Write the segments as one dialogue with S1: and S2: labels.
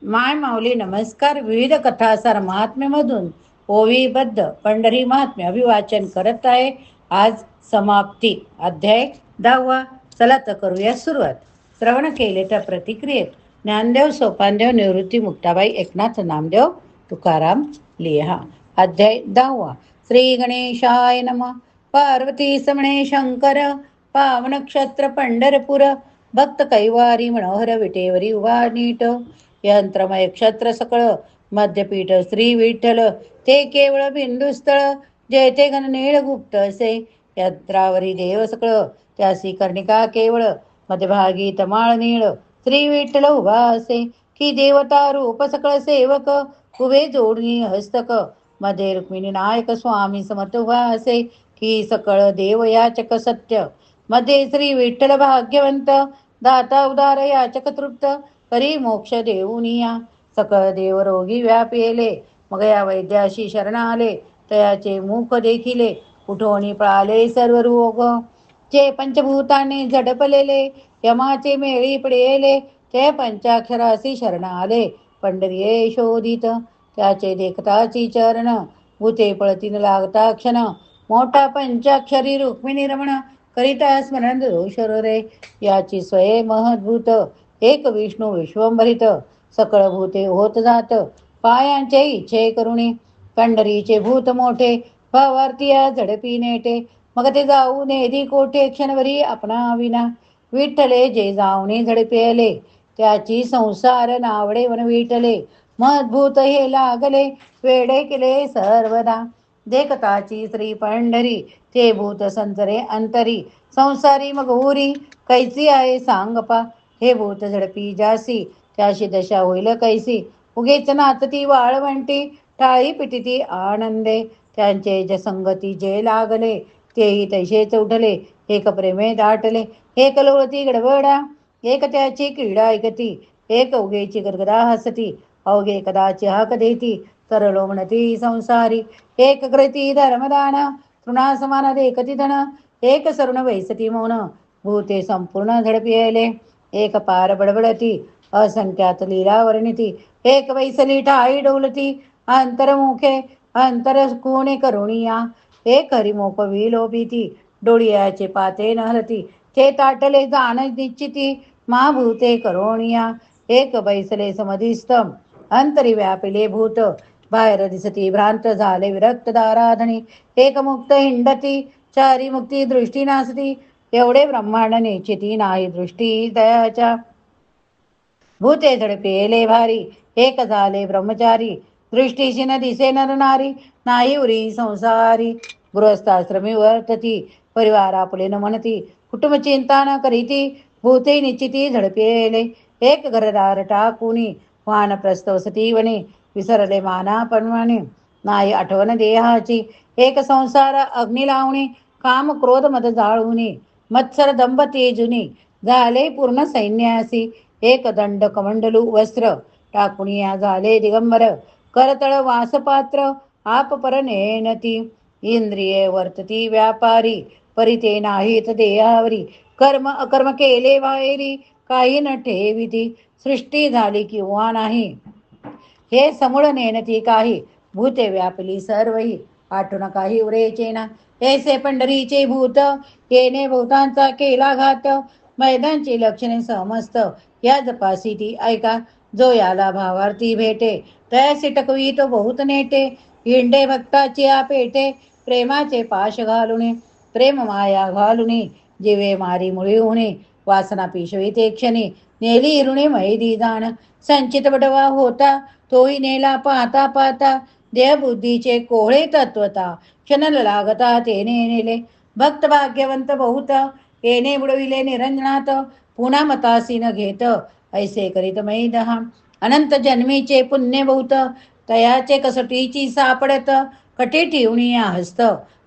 S1: माय माऊली नमस्कार. विविध कथासार महात्म्यामधून ओवीबद्ध पंढरी महात्म्य अभिवाचन करत आहे. आज समाप्ती अध्याय 10. चला तर करूया सुरुवात. श्रवण केले तर प्रतिक्रियेत ज्ञानदेव सोपानदेव निवृत्ती मुक्ताबाई एकनाथ नामदेव तुकाराम लिहा. अध्याय 10. श्री गणेशाय नमः. पार्वती समणे शंकर पावन नक्षत्र पंढरपूर भक्त कैवारी मनोहर विटेवरी उभा नीट यंत्रमय क्षत्र सकळ मध्यपीठ श्री विठ्ठल ते केवळ बिंदुस्थळ जयते घन नीळ गुप्त असे यंत्रावरी देव सकळ त्यासी कर्णिका केवळ मध्यभागी तमाळ नीळ श्री विठ्ठल उभा असे की देवता रूप सकळ सेवक उभे जोडणी हस्तक मध्ये रुक्मिणी नायक स्वामी समर्थ उभा असे की सकळ देव याचक सत्य मध्ये श्री विठ्ठल भाग्यवंत दाता उदार याचक तृप्त करी मोक्ष देऊनिया सकळ देव रोगी व्यापिले मग या वैद्याशी शरण आले तयाचे मुख देखिले उठवणी पळाले सर्व रोग जे पंचभूताने झडपलेले यमाचे मेळी पडेले ते पंचाक्षरासी शरण आले पंढरीये शोधित त्याचे देखताची चरण भूते पळतीन लागता क्षण मोठा पंचाक्षरी रुक्मिणी रमण करिता स्मरण दोषर रे याची स्वये महद्भूत एक विष्णू विश्वंभरित सकळ भूते होत जात पायांचे इच्छे करुणी पंढरीचे भूत मोठे भावार्थिया झडपी नेटे मग ते जाऊ नेदी कोठे क्षणभरी आपणा विना विठ्ठले जे जाऊने झडपेले त्याची संसार नावडे वन विठले महद्भूत हे लागले वेडे केले सर्वदा देखताची श्री पंढरी ते भूत संतरे अंतरी संसारी मग उरी कैसी आहे सांगपा हे भूत झडपी जासी त्याशी दशा होईल कैसी उगेच नाचती वाळवंटी टाळी पिटिती आनंदे त्यांचे जसंगती जे लागले तेही तैसेच उठले एक प्रेमे दाटले एक लोळती गडबडा एक त्याची क्रीडा ऐकती एक उगेची गरगदा हसती अवघे कदाची हाक देती तरलो म्हणती संसारी एक कृती धर्मदान तृणा समान देखती धन एक सरुण वैसती मौन भूते संपूर्ण झडपिले एक पार बडबडती असंख्यात लीला वर्णिती एक वैसली ठाई डोलती अंतरमुखे अंतर कोणे करुणिया एक हरिमुख विलोभिती डोळियाचे पाते नहलती ते ताटले जाण निश्चिती महाभूते करोणिया एक बैसले समधिस्थ अंतरी व्यापिले भूत बाहेर दिसती भ्रांत झाले विरक्त दाराधणी एक मुक्त हिंडती चारी मुक्ती दृष्टी नासती एवढे ब्रह्मांड नेचिती नाही दृष्टी दयाच्या भूते झडपेले भारी एक झाले ब्रह्मचारी दृष्टीशी न दिसे नर नारी नाही उरी संसारी गृहस्थाश्रमी वर्तती परिवार आपुले न म्हणती कुटुंब चिंता न करीती भूते निश्चिती झडपेले एक घरदार टाकुनी वानप्रस्थ वसती वने विसरले माना पणवाने नाही आठवण देहाची एक संसार अग्नी लावणे काम क्रोध मद जाळुनी मत्सर दंभ तेजुनी झाले पूर्ण सैन्यासी एक दंड कमंडलू वस्त्र टाकुनिया झाले दिगंबर करतळ वासपात्र आप पर नेनती इंद्रिये वर्तती व्यापारी परिते नाहीत देहावरी कर्म अकर्म केले वायरी काही न ठेविती सृष्टी झाली किंवा नाही हे समूळ नेनती काही भूते व्यापली सर्वही आठवण काही उरेचे ना ऐसे पंढरीचे भूत येणे भूतांचा केला घात मैदानची लक्षणे समस्त या जपासी ती ऐका जो याला भावार्थी भेटे तयासी टकवी तो बहुत नेटे हिंडे भक्ताची पेटे प्रेमाचे पाश घालुणे प्रेम माया घालुणे जिवे मारी मुळी होणे वासना पिशवी ते क्षणी नेली इरुणे मैदी जाण संचित बडवा होता तोही नेला पाहता पाहता देहबुद्धीचे कोहळे तत्वता क्षणल लागता तेने नेले भक्त भाग्यवंत बहुत येणे बुडविले निरंजनात पुन्हा मतासी न घेत ऐसे करीत मैदहा अनंत जन्मीचे पुण्य बहुत तयाचे कसोटीची सापडत कटी ठेवणी हस्त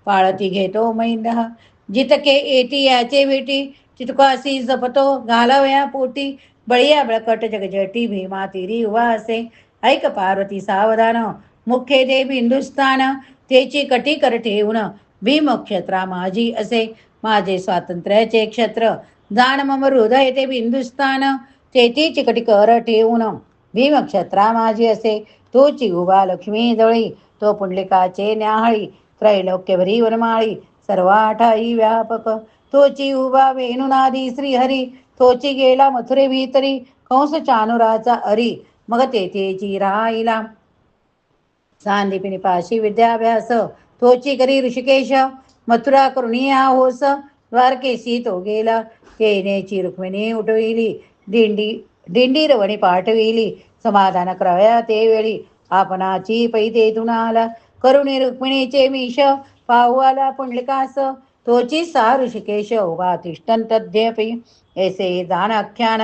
S1: पाळती घेतो मैदहा जितके येती याचे भेटी चितकासी जपतो घालावया पोटी बळीया बळकट जगजटी भीमा तिरी उभा असे ऐक पार्वती सावधान मुख्य दे बिंदुस्थान त्याची कटी कर ठेवून भीम क्षत्रा माझी असे माझे स्वातंत्र्याचे क्षत्र जाण मम हृदय ते बिंदुस्थान तेथी चिकटी कर ठेवून भीमक्षत्रा माझी असे तोची उभा लक्ष्मी जवळी, तो पुंडलिकाचे न्याहाळी त्रैलोक्यभरी वनमाळी सर्वाठाई व्यापक, तोची उभा वेणुनादी श्रीहरी, तोची गेला मथुरे भीतरी कंस चानुराचा अरी, मग तेथेची राहिला सांदीपिनी पाशी विद्याभ्यास, तोची करी ऋषिकेश मथुरा करुणिया होस, द्वारकेशी तो गेला केनेची रुक्मिणी उठविली, दिंडी दिंडी रवणी पाठविली, समाधान कराव्या ते वेळी आपणाची पै तेथून आला, करुणी रुक्मिणीचे मीश पाहू आला पुंडलिकास, तोची सा ऋषिकेश उभा तिष्ठन तद्यपि, ऐसे जाण आख्यान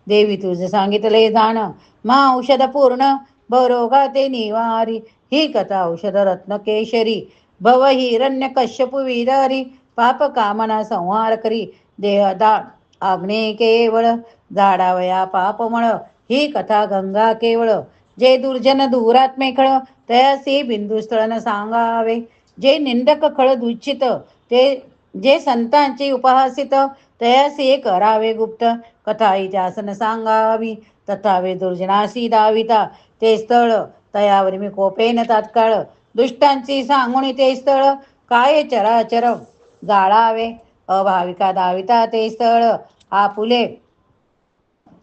S1: देवी तुझ सांगितले जाण, मा औषध पूर्ण बरोगा ते निवारी, ही कथा औषध रत्न केशरी, भव हिरण्य कश्यपु विदारी, पाप कामना संहार करी देहदा आग्ने केवळ, झाडावया पापमळ ही कथा गंगा केवळ, जे दुर्जन दूरात्मे खळ तयासी बिंदुस्थळ न सांगावे, जे निंदक खळ दुच्छित ते जे संतांची उपहासित तयासी करावे गुप्त, कथा इतिहास न सांगावी तथावे दुर्जनासी दाविता, ते स्थळ तयावर मी कोपेन तात्काळ, दुष्टांची सांगुणी ते स्थळ काय चराचर जाळावे, अभाविका दाविता ते स्थळ आपुले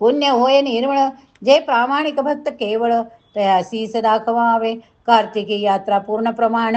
S1: पुण्य होय निर्मळ, जे प्रामाणिक भक्त केवळ तयासीस दाखवावे, कार्तिकी यात्रा पूर्ण प्रमाण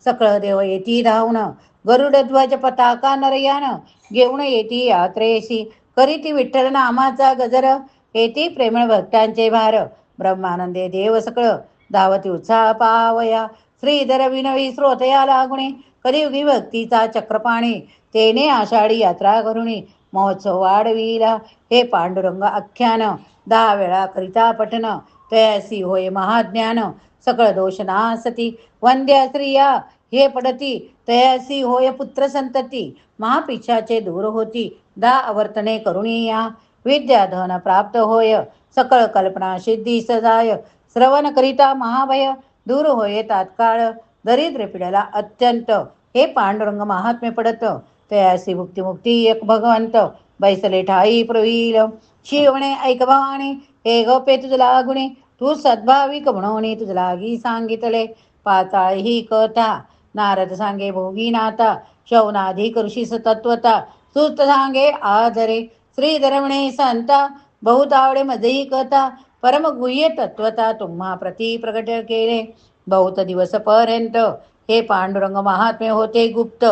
S1: सकळ देव येती धावून, गरुड ध्वज पताका नरयान घेऊन येती यात्रेसी, करीती विठ्ठल नामाचा गजर येती प्रेमळ भक्तांचे भार, ब्रह्मानंदे देव सकळ धावती उत्साह पावया, श्रीधर विनवी श्रोतया लागुणे कलियुगी भक्तीचा चक्रपाणी, तेने आषाढी यात्रा करुणी महोत्सव वाढविला, हे पांडुरंग आख्यान 10 वेळा करिता पठन, तयासी होय महाज्ञान सकळ दोष नासती, वंद्या स्त्रिया हे पडती तयासी होय पुत्र संतती, महापिच्छाचे दूर होती 10 आवर्तने करुणिया, विद्याधन प्राप्त होय सकळ कल्पना सिद्धी सजाय, श्रवण करिता महाभय दूर होय तात्काळ, दरिद्र पिढ्याला अत्यंत हे पांडुरंग महात्म्य पडत, तयासी मुक्ती एक भगवंत बैसले ठाई प्रवील, शिवणे ऐक भवानी हे गोपे तुझ लागुणे, तू सद्भाविक म्हणून तुझ लागी सांगितले, पाताळ ही कथा नारद सांगे भोगीनाथा, शौनाधिक ऋषीस तत्वता सुत सांगे आदरे, श्रीधर म्हणे संता बहुत आवडे मजही कथा, परम गुह्य तत्वता तुम्हा प्रति प्रकट केले, बहुत दिवस पर्यंत हे पांडुरंग महात्म्य होते गुप्त,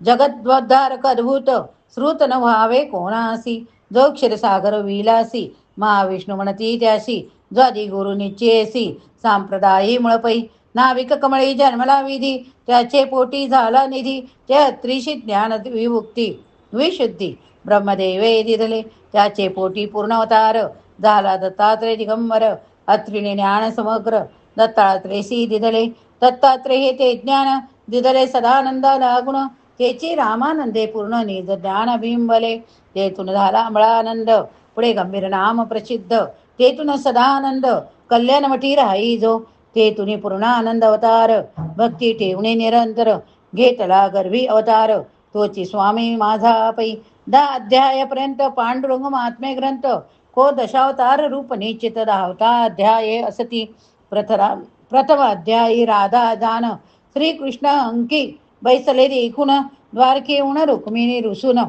S1: जगद्वद्धारक अद्भुत श्रुत न व्हावे कोणासी, जो क्षीरसागर विलासी महाविष्णू म्हणती त्यासी, जो आदि गुरु निश्चयसी सांप्रदायी मुळपै, नाविक कमळी जन्मला विधी त्याचे पोटी झाला निधी, त्या त्रिशी ज्ञान विमुक्ती विशुद्धी ब्रह्मदेवे दिधले, त्याचे पोटी पूर्ण अवतार झाला दत्तात्रय दिगंबर, अत्रिणे ज्ञान समग्र दत्तात्रेयसी दिधले, दत्तात्रेय हे ते ज्ञान दिधले सदानंद लागुण, त्याची रामानंदे पूर्ण निज ज्ञान बिंबले, तेथून झाला अमळानंद पुढे गंभीर नाम प्रसिद्ध, तेथून सदानंद कल्याणमठी राही जो, तेथून पूर्ण आनंद अवतार भक्ती ठेवणे निरंतर, घेतला गर्भी अवतार तोची स्वामी माझा पै, 10 अध्यायापर्यंत पांडुरंग महात्म्य ग्रंथ, को दशावतार रूप निश्चित 10 अध्याये असती, प्रथम अध्यायी राधा जान श्रीकृष्ण अंकी बैसले देखून, द्वारकेहून रुक्मिणी रुसून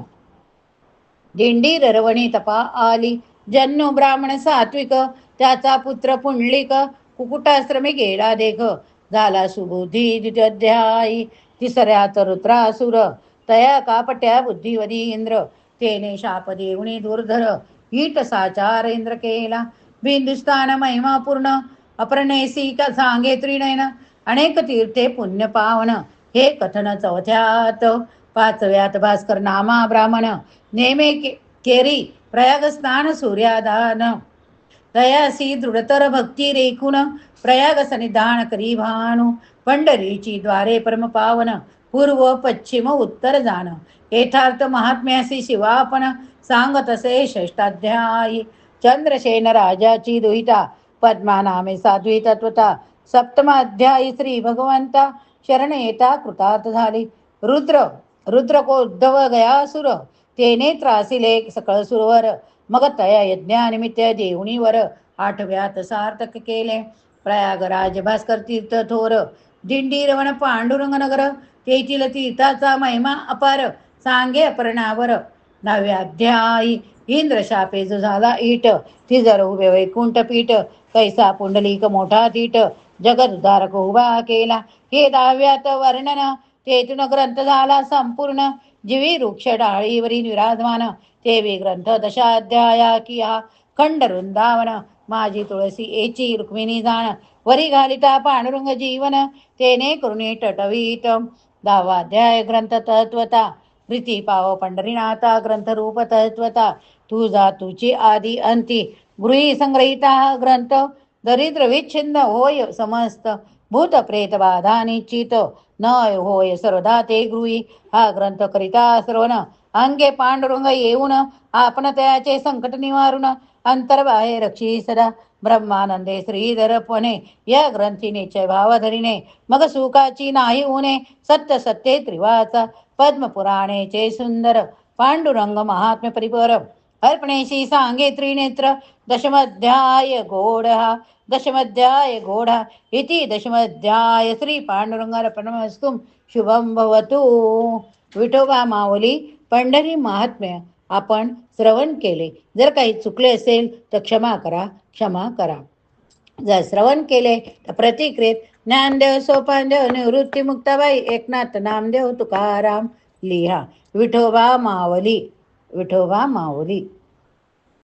S1: दिंडी ररवणी तपा आली, जन्नु ब्राह्मण सात्विक त्याचा पुत्र पुंडलिक कुकुटाश्रमी गेला देख, झाला सुबुद्धी द्वितीयाध्यायी, तिसऱ्यात रुद्रासुर तया कापट्या बुद्धिवदी इंद्र, तेने शाप देऊनी दुर्धर ईट साचार इंद्र केला, बिंदुस्थान महिमा पूर्ण अपर्णेसी का सांगे त्रिनयन, अनेक तीर्थे पुण्य पावन हे कथन चौथ्यात, 5व्यात भास्कर नामा ब्राह्मण नेमे केरी प्रयाग स्नान सूर्यादान, तयासी दृढतर भक्ती रेखून प्रयाग सनिधान करी भानु, पंढरीची द्वारे परम पावन पूर्व पश्चिम उत्तर जाण, यथार्थ महात्म्यासी शिवापण सांगत असे 6ष्टाध्यायी, चंद्रसेन राजाची दुहिता पद्मा नामे साध्वी तत्वता, 7मा अध्यायी श्री भगवंता शरण येता कृतार्थ झाली, रुद्र को उद्धव गयासुर तेने त्रासिले सकळ सुरवर, मग तया यज्ञानिमित्त देवणीवर आठव्यात सार्थक केले. प्रयागराज भास्कर तीर्थ थोर, दिंडी रवण पांडुरंग नगर, तेथील तीर्थाचा महिमा अपार, सांगे अपर्णावर. 9व्या अध्यायी इंद्र शापे जो झाला ईट, तिजर उभे वैकुंठ पीठ, कैसा पुंडलिक मोठा तीट, जगत उद्धारक उभा केला. हे 10व्यात वर्णन, तेथून ग्रंथ झाला संपूर्ण, जीवी वृक्ष डाळीवरी विराजमान, तेवी ग्रंथ दशाध्याया किया. खंड वृंदावन माझी तुळसी एची रुक्मिणी जाण, वरी घालिता पांडुरंग जीवन, तेने करुणी टटवीत. 10वा अध्याय ग्रंथ तत्वता, प्रीती पाव पंढरीनाथा ग्रंथ रूप तत्वता, तुझा तुझी आदी अंती, गृही संग्रहिता हा ग्रंथ, दरिद्र विच्छिन्न होय समस्त, भूत प्रेत बाधा निश्चित, नय होय सर्वदा ते गृही. हा ग्रंथ करिता श्रवण, अंगे पांडुरंग येऊन, आपण त्याचे संकट निवारून, अंतर्बाह्य रक्षी सदा, ब्रह्मानंदे श्रीधरपणे, या ग्रंथी निश्चय भाव धरिणे, मग सुखाची नाही उणे, सत्य सत्ये त्रिवाचा, पद्मपुराणेचे सुंदर, पांडुरंग महात्म्य परिपर, अर्पणेशी सांगे त्रिनेत्र, दशमध्याय गोढा, दशमध्याय गोढा इति दशमध्याय. श्री पांडुरंगार्पणमस्तु. शुभम भवतु. विठोबा माऊली पंढरी महात्म्य आपण श्रवण केले. जर काही चुकले असेल तर क्षमा करा, क्षमा करा. जर श्रवण केले तर प्रतिक्रियेत ज्ञानदेव, सोपानदेव, निवृत्ती मुक्ताबाई, एकनाथ, नामदेव, तुकाराम लिहा. विठोबा माऊली, विठोबा माऊली.